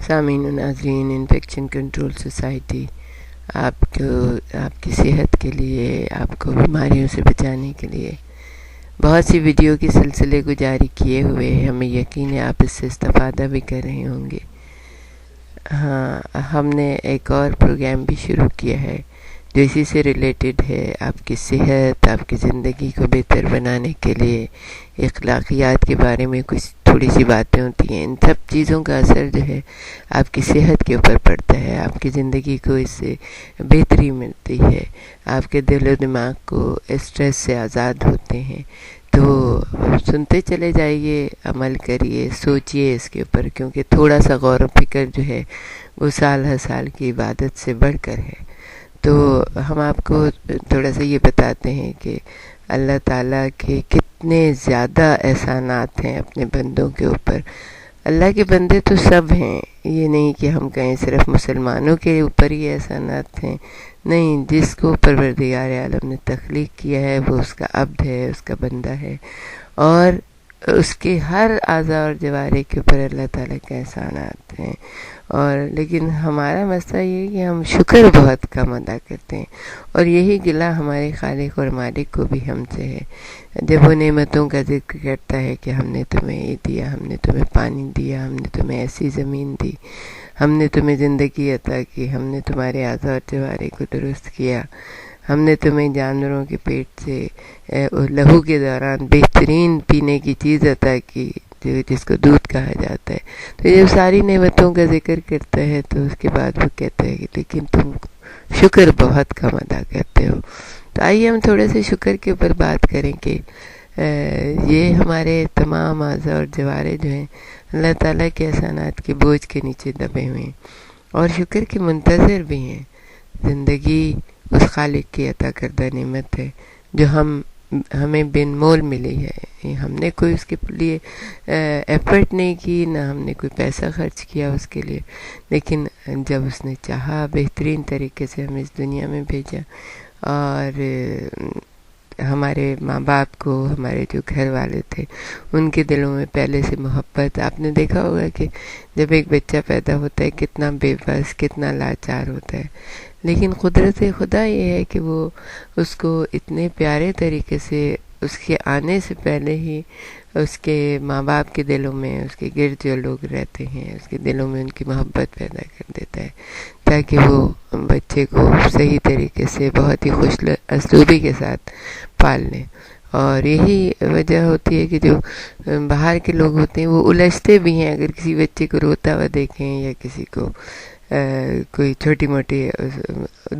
سامعین و ناظرین، انفیکشن کنٹرول سوسائٹی آپ کی صحت کے لیے، آپ کو بیماریوں سے بچانے کے لیے بہت سی ویڈیو کے سلسلے کو جاری کیے ہوئے ہے۔ ہمیں یقین ہے آپ اس سے استفادہ بھی کر رہے ہوں گے۔ ہاں، ہم نے ایک اور پروگرام بھی شروع کیا ہے جو اسی سے ریلیٹڈ ہے۔ آپ کی صحت، آپ کی زندگی کو بہتر بنانے کے لیے اخلاقیات کے بارے میں کچھ تھوڑی سی باتیں ہوتی ہیں۔ ان سب چیزوں کا اثر جو ہے آپ کی صحت کے اوپر پڑتا ہے، آپ کی زندگی کو اس سے بہتری ملتی ہے، آپ کے دل و دماغ کو اسٹریس سے آزاد ہوتے ہیں۔ تو سنتے چلے جائیے، عمل کریے، سوچئے اس کے اوپر، کیونکہ تھوڑا سا غور و فکر جو ہے وہ سال ہر سال کی عبادت سے بڑھ کر ہے۔ تو ہم آپ کو تھوڑا سا یہ بتاتے ہیں کہ اللہ تعالیٰ کے کتنے زیادہ احسانات ہیں اپنے بندوں کے اوپر۔ اللہ کے بندے تو سب ہیں، یہ نہیں کہ ہم کہیں صرف مسلمانوں کے اوپر ہی احسانات ہیں، نہیں، جس کو پروردگار عالم نے تخلیق کیا ہے وہ اس کا عبد ہے، اس کا بندہ ہے، اور اس کے ہر اعضاء اور جوارح کے اوپر اللہ تعالیٰ کے احسانات ہیں۔ اور لیکن ہمارا مسئلہ یہ ہے کہ ہم شکر بہت کم ادا کرتے ہیں، اور یہی گلہ ہمارے خالق اور مالک کو بھی ہم سے ہے۔ جب وہ نعمتوں کا ذکر کرتا ہے کہ ہم نے تمہیں یہ دیا، ہم نے تمہیں پانی دیا، ہم نے تمہیں ایسی زمین دی، ہم نے تمہیں زندگی عطا کی، ہم نے تمہارے اعضاء اور جوارح کو درست کیا، ہم نے تمہیں جانوروں کے پیٹ سے لہو کے دوران بہترین پینے کی چیز عطا کی جس کو دودھ کہا جاتا ہے۔ تو یہ ساری نعمتوں کا ذکر کرتا ہے، تو اس کے بعد وہ کہتا ہے کہ لیکن تم شکر بہت کم ادا کرتے ہو۔ تو آئیے ہم تھوڑے سے شکر کے اوپر بات کریں کہ یہ ہمارے تمام اعضاء اور جوارح جو ہیں اللہ تعالیٰ کے احسانات کے بوجھ کے نیچے دبے ہوئے ہیں، اور شکر کے منتظر بھی ہیں۔ زندگی اس خالق کی عطا کردہ نعمت ہے جو ہمیں بن مول ملی ہے۔ ہم نے کوئی اس کے لیے ایفرٹ نہیں کی، نہ ہم نے کوئی پیسہ خرچ کیا اس کے لیے، لیکن جب اس نے چاہا بہترین طریقے سے ہمیں اس دنیا میں بھیجا، اور ہمارے ماں باپ کو، ہمارے جو گھر والے تھے ان کے دلوں میں پہلے سے محبت۔ آپ نے دیکھا ہوگا کہ جب ایک بچہ پیدا ہوتا ہے کتنا بے بس، کتنا لاچار ہوتا ہے، لیکن قدرت خدا یہ ہے کہ وہ اس کو اتنے پیارے طریقے سے اس کے آنے سے پہلے ہی اس کے ماں باپ کے دلوں میں، اس کے گرد جو لوگ رہتے ہیں اس کے دلوں میں ان کی محبت پیدا کر دیتا ہے، تاکہ وہ بچے کو صحیح طریقے سے بہت ہی خوش اسلوبی کے ساتھ پال لیں۔ اور یہی وجہ ہوتی ہے کہ جو باہر کے لوگ ہوتے ہیں وہ الجھتے بھی ہیں، اگر کسی بچے کو روتا ہوا دیکھیں یا کسی کو کوئی چھوٹی موٹی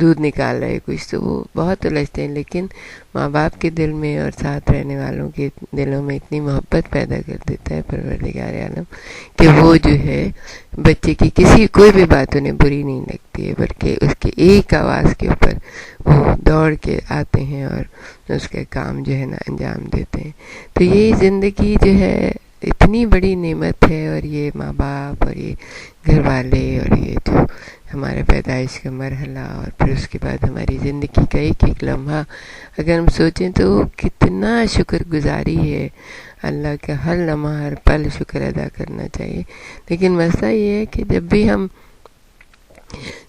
دودھ نکال رہے کچھ، تو وہ بہت الجھتے ہیں، لیکن ماں باپ کے دل میں اور ساتھ رہنے والوں کے دلوں میں اتنی محبت پیدا کر دیتا ہے پروردگار عالم کہ وہ جو ہے بچے کی کوئی بھی بات انہیں بری نہیں لگتی ہے، بلکہ اس کے ایک آواز کے اوپر وہ دوڑ کے آتے ہیں اور اس کا کام جو ہے نا انجام دیتے ہیں۔ تو یہ زندگی جو ہے اتنی بڑی نعمت ہے، اور یہ ماں باپ اور یہ گھر والے اور یہ جو ہمارے پیدائش کا مرحلہ، اور پھر اس کے بعد ہماری زندگی کا ایک ایک لمحہ اگر ہم سوچیں تو کتنا شکر گزاری ہے اللہ کا۔ ہر لمحہ، ہر پل شکر ادا کرنا چاہیے۔ لیکن مسئلہ یہ ہے کہ جب بھی ہم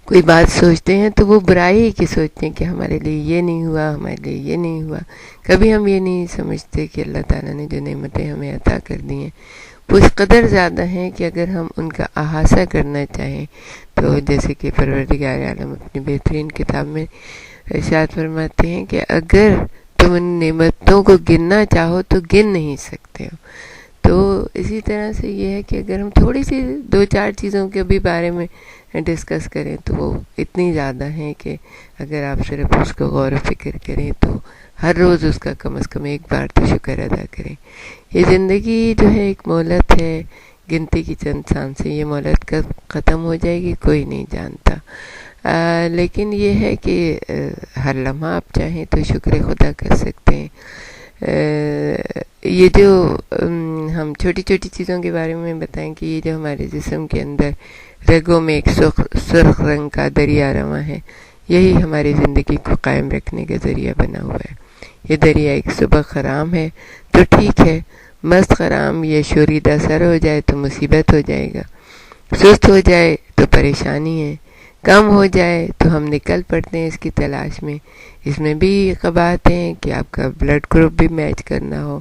کوئی بات سوچتے ہیں تو وہ برائی کی سوچتے ہیں کہ ہمارے لیے یہ نہیں ہوا، ہمارے لیے یہ نہیں ہوا۔ کبھی ہم یہ نہیں سمجھتے کہ اللہ تعالیٰ نے جو نعمتیں ہمیں عطا کر دی ہیں وہ اس قدر زیادہ ہیں کہ اگر ہم ان کا احاطہ کرنا چاہیں تو جیسے کہ پروردگار عالم اپنی بہترین کتاب میں ارشاد فرماتے ہیں کہ اگر تم ان نعمتوں کو گننا چاہو تو گن نہیں سکتے ہو۔ تو اسی طرح سے یہ ہے کہ اگر ہم تھوڑی سی 2-4 چیزوں کے بھی بارے میں ڈسکس کریں تو وہ اتنی زیادہ ہیں کہ اگر آپ صرف اس کو غور و فکر کریں تو ہر روز اس کا کم از کم ایک بار تو شکر ادا کریں۔ یہ زندگی جو ہے ایک مہلت ہے، گنتی کی چند سانسیں، یہ مہلت کب ختم ہو جائے گی کوئی نہیں جانتا۔ لیکن یہ ہے کہ ہر لمحہ آپ چاہیں تو شکر خدا کر سکتے ہیں۔ یہ جو ہم چھوٹی چھوٹی چیزوں کے بارے میں بتائیں کہ یہ جو ہمارے جسم کے اندر رگوں میں ایک سرخ رنگ کا دریا رواں ہے، یہی ہماری زندگی کو قائم رکھنے کا ذریعہ بنا ہوا ہے۔ یہ دریا ایک صبح خرام ہے تو ٹھیک ہے، مست خرام یہ شوریدہ سر ہو جائے تو مصیبت ہو جائے گا، سست ہو جائے تو پریشانی ہے، کم ہو جائے تو ہم نکل پڑتے ہیں اس کی تلاش میں۔ اس میں بھی قباحتیں ہیں کہ آپ کا بلڈ گروپ بھی میچ کرنا ہو،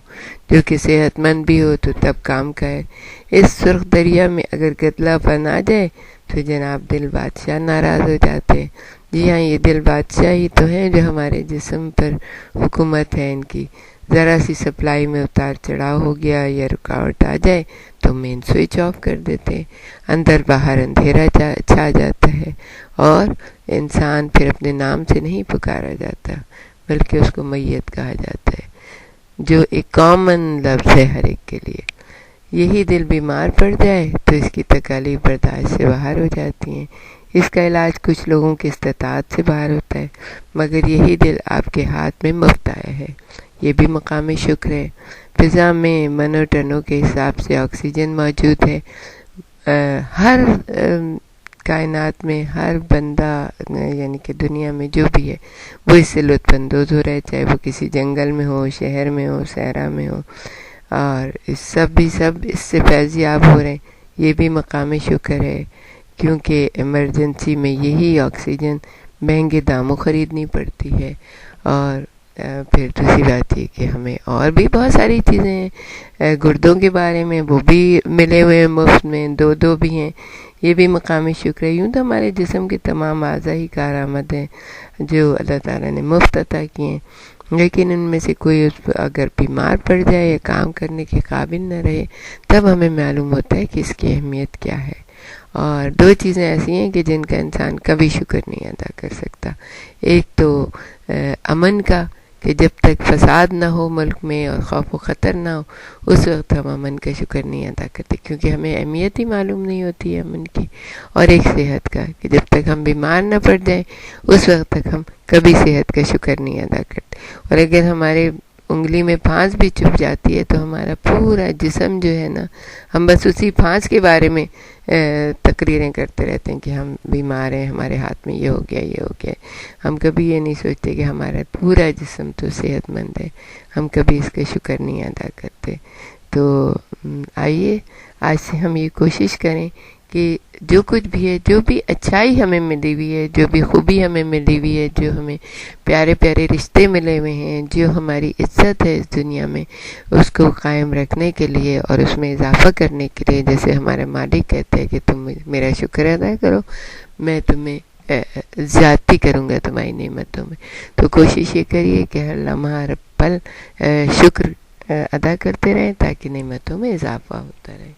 جو کہ صحت مند بھی ہو تو تب کام کا ہے۔ اس سرخ دریا میں اگر گدلا پن آ جائے تو جناب دل بادشاہ ناراض ہو جاتے ہیں۔ جی ہاں، یہ دل بادشاہ ہی تو ہیں جو ہمارے جسم پر حکومت ہے ان کی۔ ذرا سی سپلائی میں اتار چڑھاؤ ہو گیا یا رکاوٹ آ جائے تو مین سوئچ آف کر دیتے ہیں، اندر باہر اندھیرا چھا جاتا ہے، اور انسان پھر اپنے نام سے نہیں پکارا جاتا بلکہ اس کو میت کہا جاتا ہے، جو ایک کامن لفظ ہے ہر ایک کے لیے۔ یہی دل بیمار پڑ جائے تو اس کی تکالیف برداشت سے باہر ہو جاتی ہیں۔ اس کا علاج کچھ لوگوں کی استطاعت سے باہر ہوتا ہے، مگر یہی دل آپ کے ہاتھ میں مفت آیا ہے۔ یہ بھی مقام شکر ہے۔ فضا میں منو ٹنوں کے حساب سے آکسیجن موجود ہے۔ ہر کائنات میں ہر بندہ، یعنی کہ دنیا میں جو بھی ہے، وہ اس سے لطف اندوز ہو رہا ہے، چاہے وہ کسی جنگل میں ہو، شہر میں ہو، صحرا میں ہو، اور سب اس سے فیضیاب ہو رہے ہیں۔ یہ بھی مقام شکر ہے، کیونکہ ایمرجنسی میں یہی آکسیجن مہنگے داموں خریدنی پڑتی ہے۔ اور پھر دوسری بات یہ کہ ہمیں اور بھی بہت ساری چیزیں ہیں، گردوں کے بارے میں وہ بھی ملے ہوئے ہیں مفت میں، دو بھی ہیں، یہ بھی مقام شکر ہے۔ یوں تو ہمارے جسم کے تمام اعضاء ہی کارآمد ہیں جو اللہ تعالیٰ نے مفت عطا کیے ہیں، لیکن ان میں سے کوئی اگر بیمار پڑ جائے یا کام کرنے کے قابل نہ رہے تب ہمیں معلوم ہوتا ہے کہ اس کی اہمیت کیا ہے۔ اور دو چیزیں ایسی ہیں کہ جن کا انسان کبھی شکر نہیں ادا کر سکتا۔ ایک تو امن کا، کہ جب تک فساد نہ ہو ملک میں اور خوف و خطر نہ ہو اس وقت ہم امن کا شکر نہیں ادا کرتے، کیونکہ ہمیں اہمیت ہی معلوم نہیں ہوتی ہے امن کی۔ اور ایک صحت کا، کہ جب تک ہم بیمار نہ پڑ جائیں اس وقت تک ہم کبھی صحت کا شکر نہیں ادا کرتے۔ اور اگر ہمارے انگلی میں پھانس بھی چبھ جاتی ہے تو ہمارا پورا جسم جو ہے نا، ہم بس اسی پھانس کے بارے میں تقریریں کرتے رہتے ہیں کہ ہم بیمار ہیں، ہمارے ہاتھ میں یہ ہو گیا یہ ہو گیا۔ ہم کبھی یہ نہیں سوچتے کہ ہمارا پورا جسم تو صحت مند ہے، ہم کبھی اس کا شکر نہیں ادا کرتے۔ تو آئیے آج سے ہم یہ کوشش کریں کہ جو کچھ بھی ہے، جو بھی اچھائی ہمیں ملی ہوئی ہے، جو بھی خوبی ہمیں ملی ہوئی ہے، جو ہمیں پیارے پیارے رشتے ملے ہوئے ہیں، جو ہماری عزت ہے اس دنیا میں، اس کو قائم رکھنے کے لیے اور اس میں اضافہ کرنے کے لیے، جیسے ہمارے مالک کہتے ہیں کہ تم میرا شکر ادا کرو، میں تمہیں زیادتی کروں گا تمہاری نعمتوں میں۔ تو کوشش یہ کریے کہ ہر لمحہ ہر پل شکر ادا کرتے رہیں تاکہ نعمتوں میں اضافہ ہوتا رہے۔